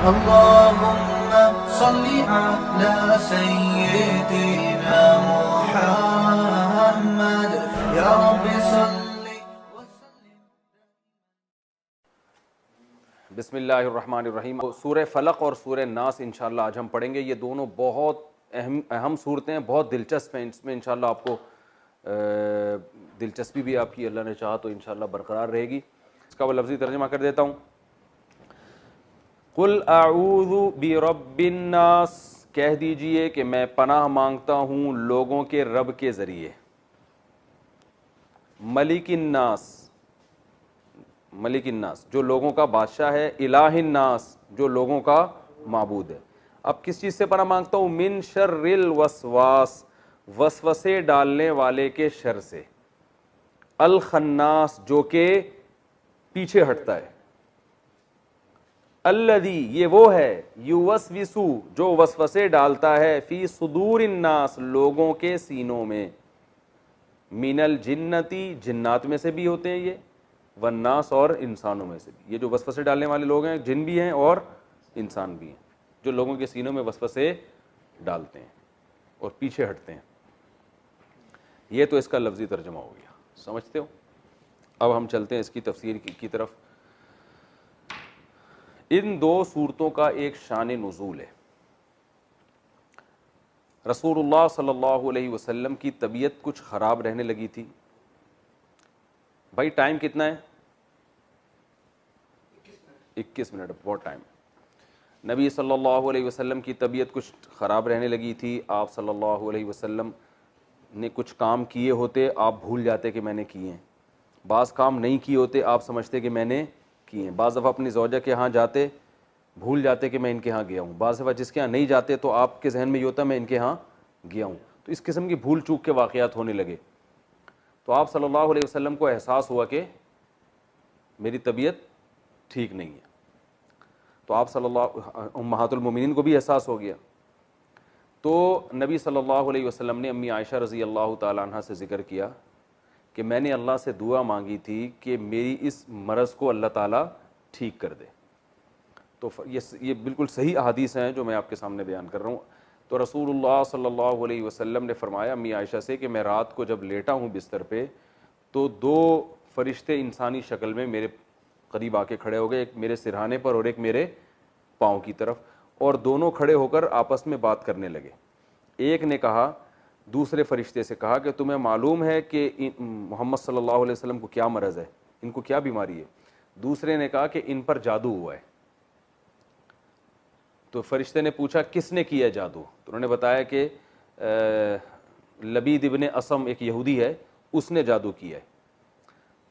اللهم صل على سيدنا محمد يا رب صل وسلم. بسم اللہ الرحمن الرحیم. سورہ فلق اور سورہ ناس انشاءاللہ آج ہم پڑھیں گے. یہ دونوں بہت اہم صورتیں ہیں, بہت دلچسپ ہیں. اس میں انشاءاللہ آپ کو دلچسپی بھی آپ کی اللہ نے چاہا تو انشاءاللہ برقرار رہے گی. اس کا وہ لفظی ترجمہ کر دیتا ہوں. قل اعوذ برب الناس, کہہ دیجئے کہ میں پناہ مانگتا ہوں لوگوں کے رب کے ذریعے. ملک الناس, ملک الناس جو لوگوں کا بادشاہ ہے. الہ الناس جو لوگوں کا معبود ہے. اب کس چیز سے پناہ مانگتا ہوں؟ من شر الوسواس, وسوسے ڈالنے والے کے شر سے. الخناس جو کہ پیچھے ہٹتا ہے. الذی یہ وہ ہے, یوسوسو جو وسوسے ڈالتا ہے, فی صدور الناس لوگوں کے سینوں میں. من الجنتی جنات میں سے بھی ہوتے ہیں یہ, والناس اور انسانوں میں سے بھی. یہ جو وسوسے ڈالنے والے لوگ ہیں جن بھی ہیں اور انسان بھی ہیں, جو لوگوں کے سینوں میں وسوسے ڈالتے ہیں اور پیچھے ہٹتے ہیں. یہ تو اس کا لفظی ترجمہ ہو گیا, سمجھتے ہو. اب ہم چلتے ہیں اس کی تفسیر کی طرف. ان دو صورتوں کا ایک شان نزول ہے. رسول اللہ صلی اللہ علیہ وسلم کی طبیعت کچھ خراب رہنے لگی تھی. بھائی ٹائم کتنا ہے؟ 21 منٹ, بہت ٹائم. نبی صلی اللہ علیہ وسلم کی طبیعت کچھ خراب رہنے لگی تھی. آپ صلی اللہ علیہ وسلم نے کچھ کام کیے ہوتے, آپ بھول جاتے کہ میں نے کیے ہیں. بعض کام نہیں کیے ہوتے, آپ سمجھتے کہ میں نے کیے ہیں. بعض دفعہ اپنی زوجہ کے ہاں جاتے, بھول جاتے کہ میں ان کے ہاں گیا ہوں. بعض دفعہ جس کے ہاں نہیں جاتے تو آپ کے ذہن میں یہ ہوتا میں ان کے ہاں گیا ہوں. تو اس قسم کی بھول چوک کے واقعات ہونے لگے. تو آپ صلی اللہ علیہ وسلم کو احساس ہوا کہ میری طبیعت ٹھیک نہیں ہے. تو آپ صلی اللہ امہات المومنین کو بھی احساس ہو گیا. تو نبی صلی اللہ علیہ وسلم نے امی عائشہ رضی اللہ تعالیٰ عنہ سے ذکر کیا کہ میں نے اللہ سے دعا مانگی تھی کہ میری اس مرض کو اللہ تعالیٰ ٹھیک کر دے. تو یہ بالکل صحیح احادیث ہیں جو میں آپ کے سامنے بیان کر رہا ہوں. تو رسول اللہ صلی اللہ علیہ وسلم نے فرمایا امی عائشہ سے کہ میں رات کو جب لیٹا ہوں بستر پہ تو دو فرشتے انسانی شکل میں میرے قریب آ کے کھڑے ہو گئے, ایک میرے سرہانے پر اور ایک میرے پاؤں کی طرف, اور دونوں کھڑے ہو کر آپس میں بات کرنے لگے. ایک نے کہا, دوسرے فرشتے سے کہا کہ تمہیں معلوم ہے کہ محمد صلی اللہ علیہ وسلم کو کیا مرض ہے, ان کو کیا بیماری ہے؟ دوسرے نے کہا کہ ان پر جادو ہوا ہے. تو فرشتے نے پوچھا کس نے کیا جادو؟ تو انہوں نے بتایا کہ لبید ابن اسم ایک یہودی ہے, اس نے جادو کیا ہے.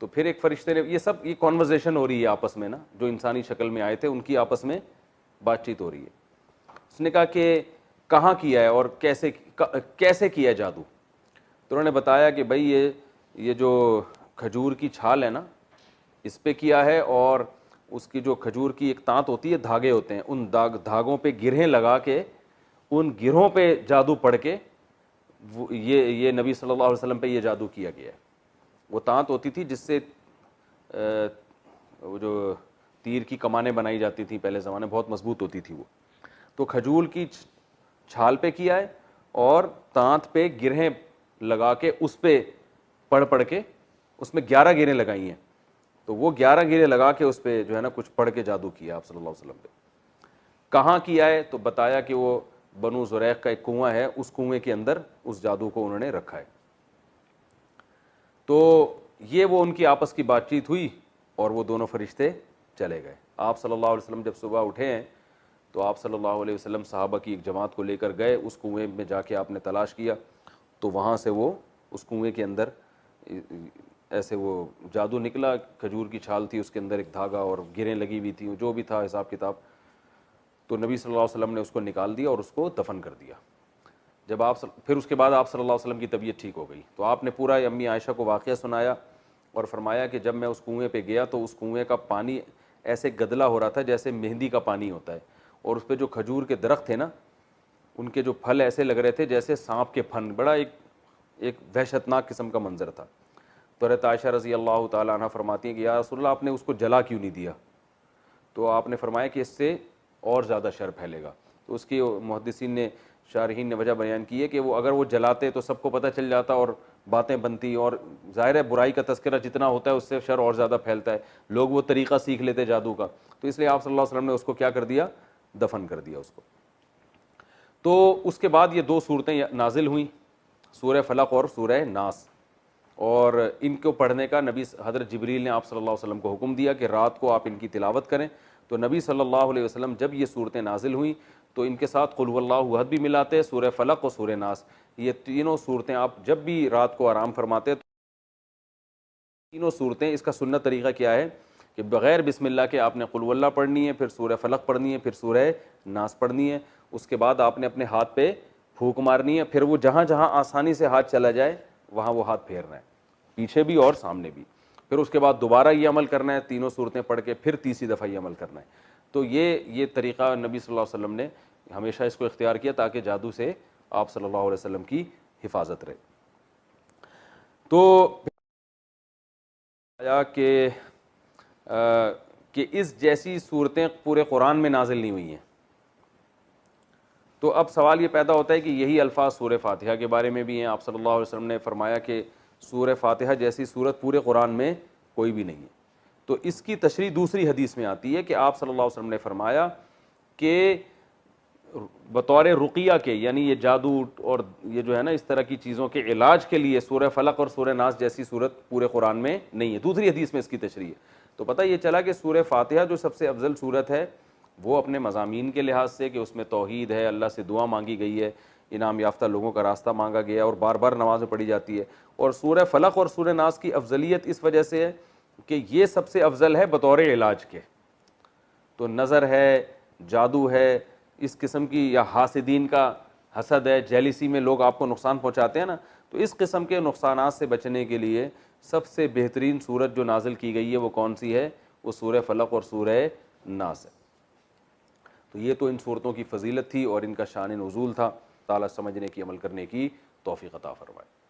تو پھر ایک فرشتے نے, یہ کانورزیشن ہو رہی ہے آپس میں نا, جو انسانی شکل میں آئے تھے ان کی آپس میں بات چیت ہو رہی ہے. اس نے کہا کہ کہاں کیا ہے اور کیسے کیا جادو؟ تو انہوں نے بتایا کہ بھائی یہ جو کھجور کی چھال ہے نا, اس پہ کیا ہے, اور اس کی جو کھجور کی ایک تانت ہوتی ہے, دھاگے ہوتے ہیں, ان دھاگوں پہ گرہیں لگا کے ان گرہوں پہ جادو پڑھ کے یہ نبی صلی اللہ علیہ وسلم پہ یہ جادو کیا گیا ہے. وہ تانت ہوتی تھی جس سے وہ جو تیر کی کمانیں بنائی جاتی تھیں پہلے زمانے, بہت مضبوط ہوتی تھی وہ. تو کھجور کی چھال پہ کیا ہے اور تانت پہ گرہیں لگا کے اس پہ پڑھ کے اس میں 11 گرہیں لگائی ہیں. تو وہ 11 گرہیں لگا کے اس پہ جو ہے نا کچھ پڑھ کے جادو کیا آپ صلی اللہ علیہ وسلم پہ. کہاں کیا ہے؟ تو بتایا کہ وہ بنو زریق کا ایک کنواں ہے, اس کنویں کے اندر اس جادو کو انہوں نے رکھا ہے. تو یہ وہ ان کی آپس کی بات چیت ہوئی اور وہ دونوں فرشتے چلے گئے. آپ صلی اللہ علیہ وسلم جب صبح اٹھے ہیں تو آپ صلی اللہ علیہ وسلم صحابہ کی ایک جماعت کو لے کر گئے, اس کنویں میں جا کے آپ نے تلاش کیا تو وہاں سے وہ اس کنویں کے اندر ایسے وہ جادو نکلا. کھجور کی چھال تھی, اس کے اندر ایک دھاگا اور گریں لگی ہوئی تھیں, جو بھی تھا حساب کتاب. تو نبی صلی اللہ علیہ وسلم نے اس کو نکال دیا اور اس کو دفن کر دیا. جب پھر اس کے بعد آپ صلی اللہ علیہ وسلم کی طبیعت ٹھیک ہو گئی. تو آپ نے پورا امی عائشہ کو واقعہ سنایا اور فرمایا کہ جب میں اس کنویں پہ گیا تو اس کنویں کا پانی ایسے گدلا ہو رہا تھا جیسے مہندی کا پانی ہوتا ہے, اور اس پہ جو کھجور کے درخت تھے نا, ان کے جو پھل ایسے لگ رہے تھے جیسے سانپ کے پھن. بڑا ایک وحشتناک قسم کا منظر تھا. تو حضرت عائشہ رضی اللہ تعالیٰ عنہ فرماتی ہیں کہ یا رسول اللہ آپ نے اس کو جلا کیوں نہیں دیا؟ تو آپ نے فرمایا کہ اس سے اور زیادہ شر پھیلے گا. تو اس کی محدثین نے شارحین نے وجہ بیان کی ہے کہ وہ اگر وہ جلاتے تو سب کو پتہ چل جاتا اور باتیں بنتی, اور ظاہر ہے برائی کا تذکرہ جتنا ہوتا ہے اس سے شر اور زیادہ پھیلتا ہے, لوگ وہ طریقہ سیکھ لیتے جادو کا. تو اس لیے آپ صلی اللہ علیہ وسلم نے اس کو کیا کر دیا, دفن کر دیا اس کو. تو اس کے بعد یہ 2 صورتیں نازل ہوئیں, سورہ فلق اور سورہ ناس, اور ان کو پڑھنے کا نبی حضرت جبریل نے آپ صلی اللہ علیہ وسلم کو حکم دیا کہ رات کو آپ ان کی تلاوت کریں. تو نبی صلی اللہ علیہ وسلم جب یہ صورتیں نازل ہوئیں تو ان کے ساتھ قل واللہ احد بھی ملاتے, سورہ فلق اور سورہ ناس, یہ تینوں صورتیں آپ جب بھی رات کو آرام فرماتے تو تینوں صورتیں, اس کا سنت طریقہ کیا ہے کہ بغیر بسم اللہ کے آپ نے قل واللہ پڑھنی ہے, پھر سورہ فلق پڑھنی ہے, پھر سورہ ناس پڑھنی ہے. اس کے بعد آپ نے اپنے ہاتھ پہ پھونک مارنی ہے, پھر وہ جہاں جہاں آسانی سے ہاتھ چلا جائے وہاں وہ ہاتھ پھیرنا ہے, پیچھے بھی اور سامنے بھی. پھر اس کے بعد دوبارہ یہ عمل کرنا ہے, تینوں صورتیں پڑھ کے پھر تیسری دفعہ یہ عمل کرنا ہے. تو یہ طریقہ نبی صلی اللہ علیہ وسلم نے ہمیشہ اس کو اختیار کیا تاکہ جادو سے آپ صلی اللہ علیہ وسلم کی حفاظت رہے. تو آیا کہ اس جیسی صورتیں پورے قرآن میں نازل نہیں ہوئی ہیں. تو اب سوال یہ پیدا ہوتا ہے کہ یہی الفاظ سورہ فاتحہ کے بارے میں بھی ہیں. آپ صلی اللہ علیہ وسلم نے فرمایا کہ سورہ فاتحہ جیسی صورت پورے قرآن میں کوئی بھی نہیں ہے. تو اس کی تشریح دوسری حدیث میں آتی ہے کہ آپ صلی اللہ علیہ وسلم نے فرمایا کہ بطور رقیہ کے, یعنی یہ جادو اور یہ جو ہے نا اس طرح کی چیزوں کے علاج کے لیے سورہ فلق اور سورہ ناس جیسی صورت پورے قرآن میں نہیں ہے. دوسری حدیث میں اس کی تشریح ہے. تو پتہ یہ چلا کہ سورہ فاتحہ جو سب سے افضل صورت ہے وہ اپنے مضامین کے لحاظ سے کہ اس میں توحید ہے, اللہ سے دعا مانگی گئی ہے, انعام یافتہ لوگوں کا راستہ مانگا گیا ہے اور بار بار نماز میں پڑھی جاتی ہے. اور سورہ فلق اور سورہ ناس کی افضلیت اس وجہ سے ہے کہ یہ سب سے افضل ہے بطور علاج کے. تو نظر ہے, جادو ہے, اس قسم کی, یا حاسدین کا حسد ہے, جیلیسی میں لوگ آپ کو نقصان پہنچاتے ہیں نا, تو اس قسم کے نقصانات سے بچنے کے لیے سب سے بہترین صورت جو نازل کی گئی ہے وہ کون سی ہے, وہ سورہ فلق اور سورہ ناس ہے. تو یہ تو ان صورتوں کی فضیلت تھی اور ان کا شان نزول تھا. تعالیٰ سمجھنے کی, عمل کرنے کی توفیق عطا فرمائے.